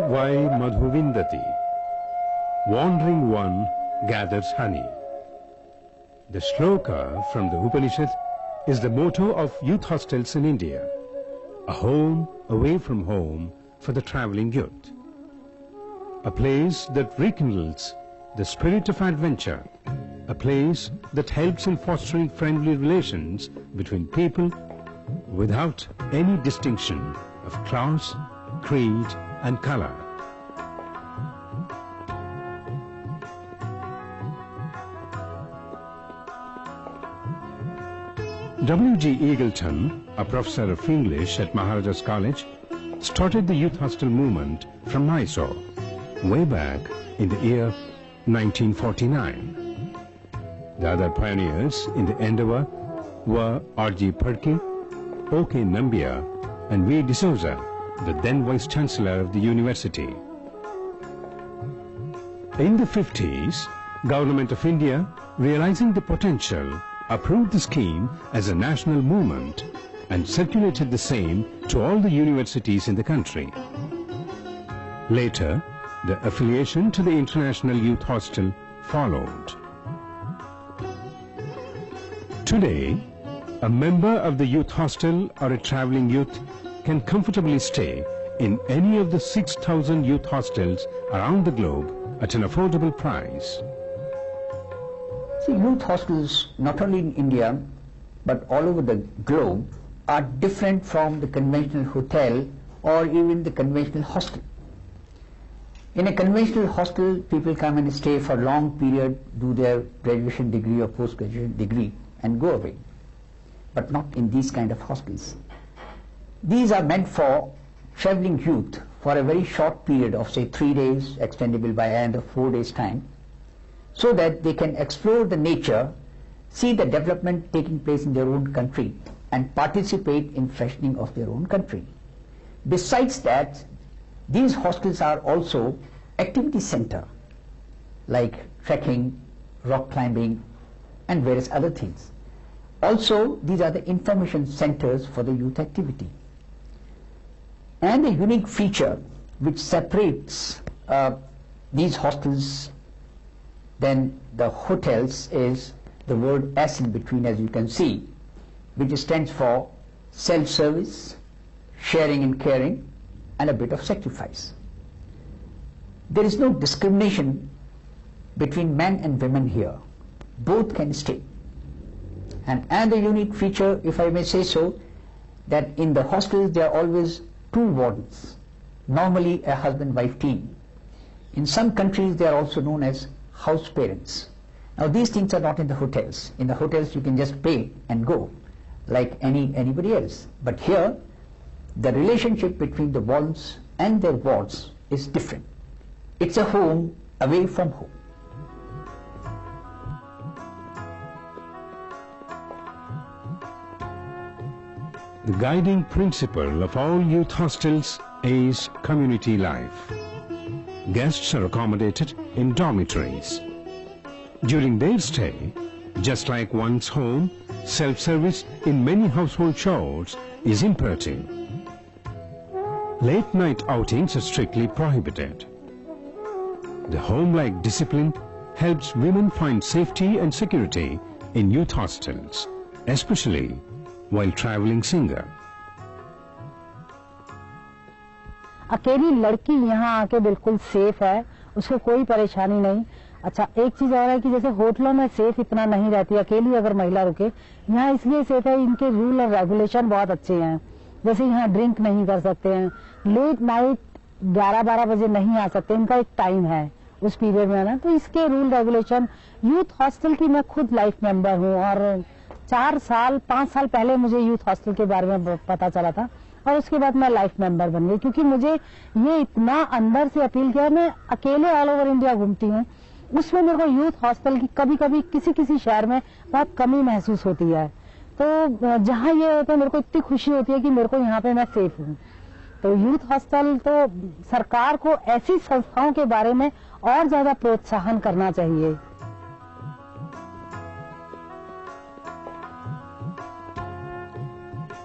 Vai Madhuvindati. Wandering one gathers honey. The shloka from the Upanishad is the motto of youth hostels in India. A home away from home for the traveling youth. A place that rekindles the spirit of adventure. A place that helps in fostering friendly relations between people without any distinction of class, creed and color. W.G. Eagleton, a professor of English at Maharaja's College, started the youth hostel movement from Mysore way back in the year 1949. The other pioneers in the endeavor were R.G. Phadke, O.K. Nambiar and V. D'Souza, the then Vice-Chancellor of the university. In the 50s, Government of India, realizing the potential, approved the scheme as a national movement and circulated the same to all the universities in the country. Later, the affiliation to the International Youth Hostel followed. Today, a member of the youth hostel or a traveling youth can comfortably stay in any of the 6,000 youth hostels around the globe at an affordable price. See, youth hostels, not only in India, but all over the globe, are different from the conventional hotel or even the conventional hostel. In a conventional hostel, people come and stay for a long period, do their graduation degree or post-graduation degree and go away. But not in these kind of hostels. These are meant for traveling youth for a very short period of say 3 days, extendable by another 4 days time, so that they can explore the nature, see the development taking place in their own country and participate in freshening of their own country. Besides that, these hostels are also activity center like trekking, rock climbing and various other things. Also, these are the information centers for the youth activity. And a unique feature which separates these hostels than the hotels is the word S in between, as you can see, which stands for self-service, sharing and caring, and a bit of sacrifice. There is no discrimination between men and women here. Both can stay. And another unique feature, if I may say so, that in the hostels there are always 2 wardens, normally a husband-wife team. In some countries they are also known as house parents. Now these things are not in the hotels. In the hotels you can just pay and go like anybody else. But here the relationship between the wardens and their wards is different. It's a home away from home. The guiding principle of all youth hostels is community life. Guests are accommodated in dormitories. During their stay, just like one's home, self-service in many household chores is imperative. Late night outings are strictly prohibited. The home-like discipline helps women find safety and security in youth hostels, especially while traveling single. अकेली लड़की यहाँ आके बिल्कुल safe है, उसको कोई परेशानी नहीं। अच्छा, एक चीज और है कि जैसे होटलों में सेफ इतना नहीं रहती, अकेली अगर महिला रुके, यहाँ इसलिए सेफ है, इनके रूल और रेगुलेशन बहुत अच्छे हैं। जैसे यहाँ ड्रिंक नहीं कर सकते हैं, लेट नाइट 11-12 बजे नहीं आ सकते, इनका एक टाइम है उस पीरियड में ना। तो इसके रूल रेगुलेशन, यूथ हॉस्टल की मैं खुद लाइफ मेंबर हूँ और 5 साल पहले मुझे यूथ हॉस्टल के बारे में पता चला था और उसके बाद मैं लाइफ मेंबर बन गई, क्योंकि मुझे ये इतना अंदर से अपील किया। मैं अकेले ऑल ओवर इंडिया घूमती हूँ, उसमें मेरे को यूथ हॉस्टल की कभी कभी किसी शहर में बहुत कमी महसूस होती है। तो जहाँ ये होता है मेरे को इतनी खुशी होती है कि मेरे को यहाँ पे मैं सेफ हूँ। तो यूथ हॉस्टल, तो सरकार को ऐसी संस्थाओं के बारे में और ज्यादा प्रोत्साहन करना चाहिए।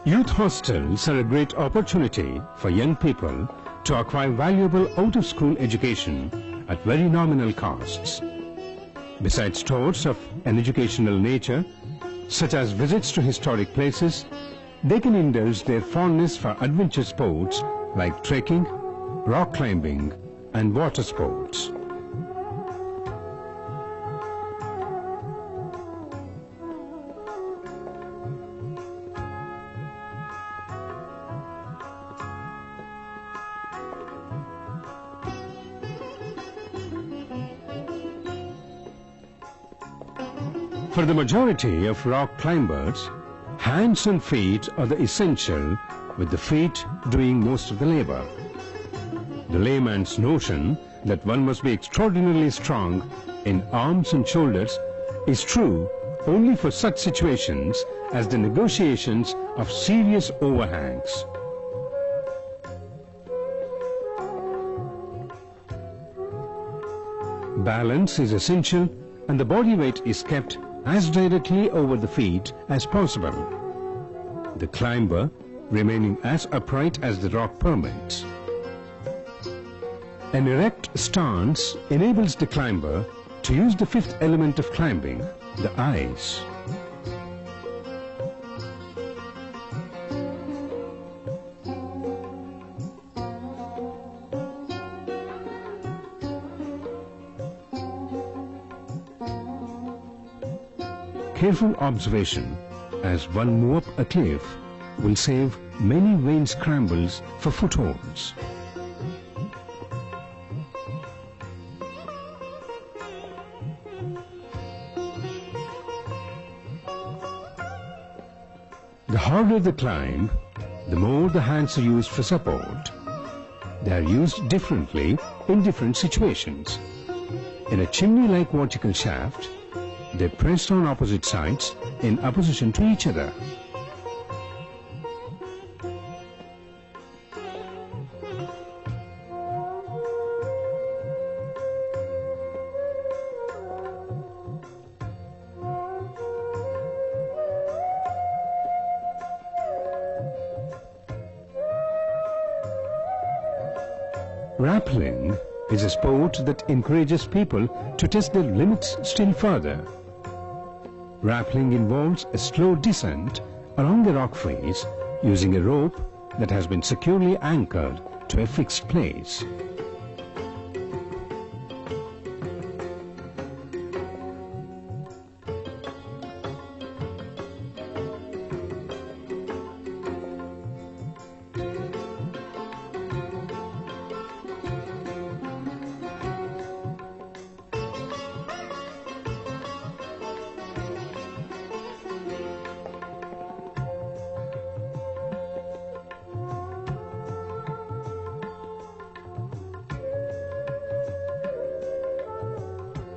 Youth hostels are a great opportunity for young people to acquire valuable out-of-school education at very nominal costs. Besides tours of an educational nature, such as visits to historic places, they can indulge their fondness for adventure sports like trekking, rock climbing, and water sports. For the majority of rock climbers, hands and feet are the essential, with the feet doing most of the labor. The layman's notion that one must be extraordinarily strong in arms and shoulders is true only for such situations as the negotiations of serious overhangs. Balance is essential, and the body weight is kept as directly over the feet as possible, the climber remaining as upright as the rock permits. An erect stance enables the climber to use the fifth element of climbing, the eyes. Careful observation as one moves up a cliff will save many vain scrambles for footholds. The harder the climb, the more the hands are used for support. They are used differently in different situations. In a chimney-like vertical shaft, they press on opposite sides in opposition to each other. Rappelling is a sport that encourages people to test their limits still further. Rappelling involves a slow descent along the rock face using a rope that has been securely anchored to a fixed place.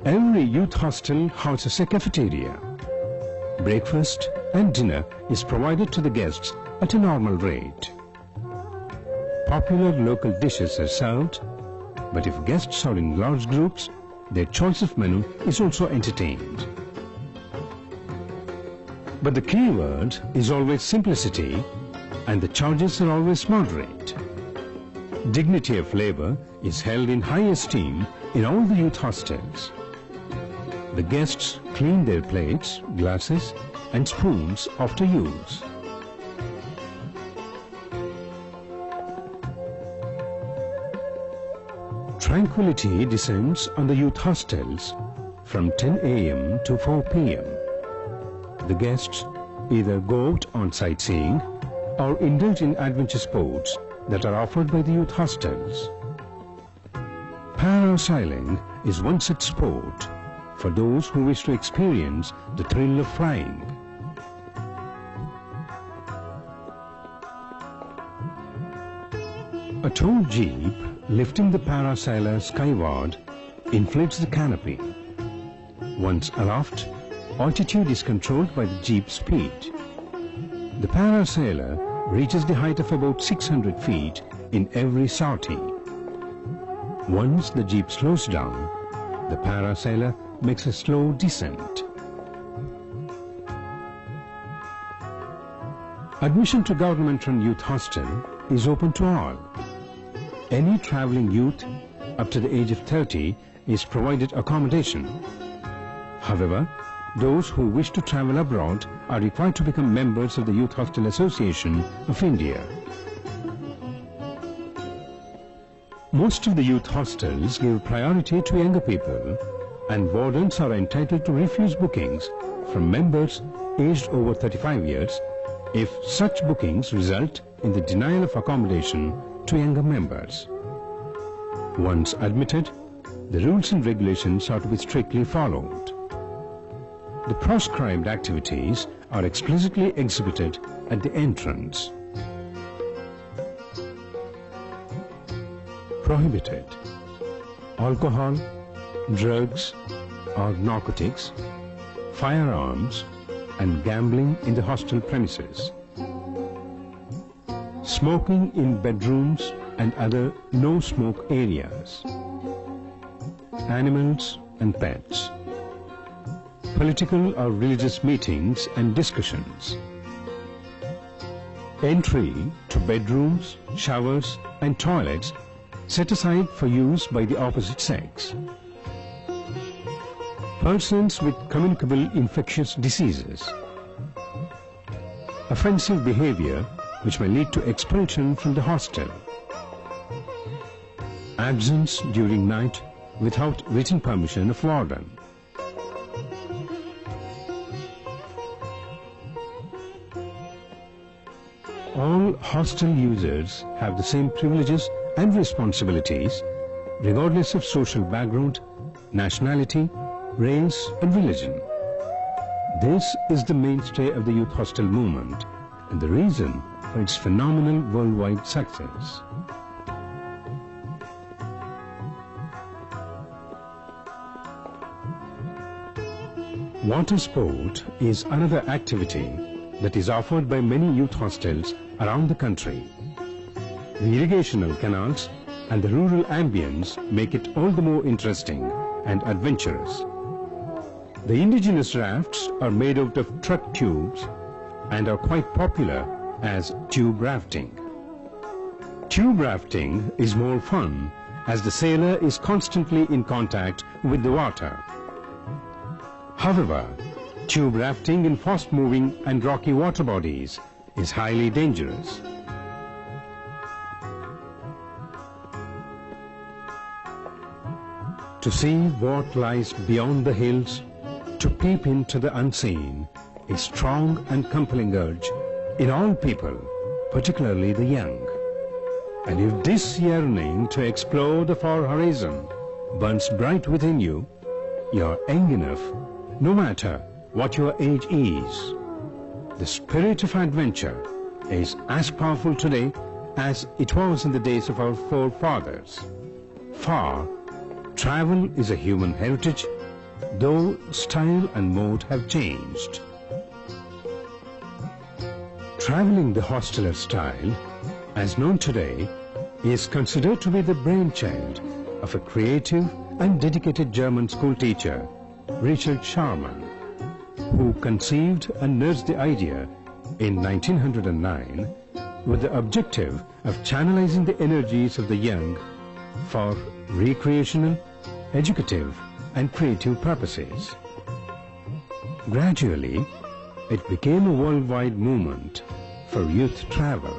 Every youth hostel houses a cafeteria. Breakfast and dinner is provided to the guests at a normal rate. Popular local dishes are served, but if guests are in large groups, their choice of menu is also entertained. But the key word is always simplicity, and the charges are always moderate. Dignity of labor is held in high esteem in all the youth hostels. The guests clean their plates, glasses, and spoons after use. Tranquility descends on the youth hostels from 10 a.m. to 4 p.m. The guests either go out on sightseeing or indulge in adventure sports that are offered by the youth hostels. Parasailing is one such sport for those who wish to experience the thrill of flying. A tall jeep lifting the parasailer skyward inflates the canopy. Once aloft, altitude is controlled by the jeep's speed. The parasailer reaches the height of about 600 feet in every sortie. Once the jeep slows down, the parasailer makes a slow descent. Admission to government-run youth hostel is open to all. any traveling youth up to the age of 30 is provided accommodation. However, those who wish to travel abroad are required to become members of the Youth Hostel Association of India. Most of the youth hostels give priority to younger people, and wardens are entitled to refuse bookings from members aged over 35 years if such bookings result in the denial of accommodation to younger members. Once admitted, the rules and regulations are to be strictly followed. The proscribed activities are explicitly exhibited at the entrance. Prohibited: alcohol, drugs or narcotics, firearms and gambling in the hostel premises. Smoking in bedrooms and other no-smoke areas. Animals and pets. Political or religious meetings and discussions. Entry to bedrooms, showers and toilets set aside for use by the opposite sex. Persons with communicable infectious diseases. Offensive behavior which may lead to expulsion from the hostel. Absence during night without written permission of warden. All hostel users have the same privileges and responsibilities regardless of social background, nationality, race and religion. This is the mainstay of the youth hostel movement and the reason for its phenomenal worldwide success. Water sport is another activity that is offered by many youth hostels around the country. The irrigational canals and the rural ambience make it all the more interesting and adventurous. The indigenous rafts are made out of truck tubes and are quite popular as tube rafting. Tube rafting is more fun as the sailor is constantly in contact with the water. However, tube rafting in fast-moving and rocky water bodies is highly dangerous. To see what lies beyond the hills, to peep into the unseen, is strong and compelling urge in all people, particularly the young. And if this yearning to explore the far horizon burns bright within you, you're young enough, no matter what your age is. The spirit of adventure is as powerful today as it was in the days of our forefathers. Far, travel is a human heritage, though style and mode have changed. Traveling the hosteler style, as known today, is considered to be the brainchild of a creative and dedicated German school teacher, Richard Sharman, who conceived and nursed the idea in 1909 with the objective of channelizing the energies of the young for recreational, educative and creative purposes. Gradually, it became a worldwide movement for youth travel.